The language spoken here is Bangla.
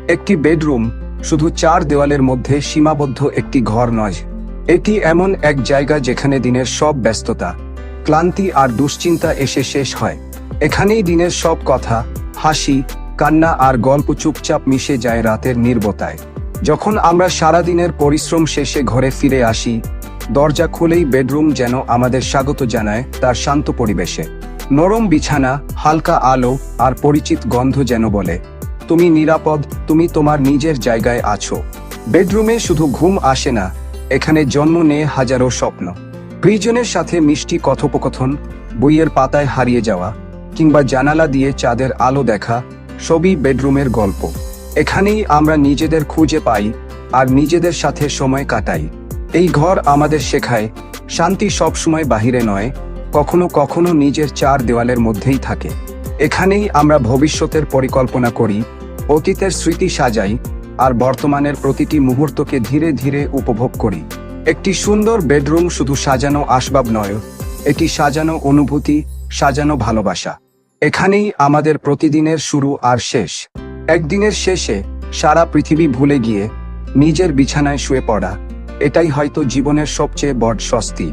একটি বেডরুম শুধু চার দেওয়ালের মধ্যে সীমাবদ্ধ একটি ঘর নয়। এটি এমন এক জায়গা যেখানে দিনের সব ব্যস্ততা, ক্লান্তি আর দুশ্চিন্তা এসে শেষ হয়। এখানেই দিনের সব কথা, হাসি, কান্না আর গল্প চুপচাপ মিশে যায় রাতের নীরবতায়। যখন আমরা সারাদিনের পরিশ্রম শেষে ঘরে ফিরে আসি, দরজা খুলেই বেডরুম যেন আমাদের স্বাগত জানায় তার শান্ত পরিবেশে। নরম বিছানা, হালকা আলো আর পরিচিত গন্ধ যেন বলে, তুমি নিরাপদ, তুমি তোমার নিজের জায়গায় আছো। বেডরুমে শুধু ঘুম আসে না, এখানে জন্ম নেয় হাজারো স্বপ্ন। প্রিয়জনের সাথে মিষ্টি কথোপকথন, বইয়ের পাতায় হারিয়ে যাওয়া, কিংবা জানালা দিয়ে চাঁদের আলো দেখা, সবই বেডরুমের গল্প। এখানেই আমরা নিজেদের খুঁজে পাই আর নিজেদের সাথে সময় কাটাই। এই ঘর আমাদের শেখায়, শান্তি সবসময় বাহিরে নয়, কখনো কখনো নিজের চার দেওয়ালের মধ্যেই থাকে। এখানেই আমরা ভবিষ্যতের পরিকল্পনা করি, অতীতের স্মৃতি সাজাই আর বর্তমানের প্রতিটি মুহূর্তকে ধীরে ধীরে উপভোগ করি। একটি সুন্দর বেডরুম শুধু সাজানো আসবাব নয়, এটি সাজানো অনুভূতি, সাজানো ভালোবাসা। এখানেই আমাদের প্রতিদিনের শুরু আর শেষ। একদিনের শেষে সারা পৃথিবী ভুলে গিয়ে নিজের বিছানায় শুয়ে পড়া, এটাই হয়তো জীবনের সবচেয়ে বড় স্বস্তি।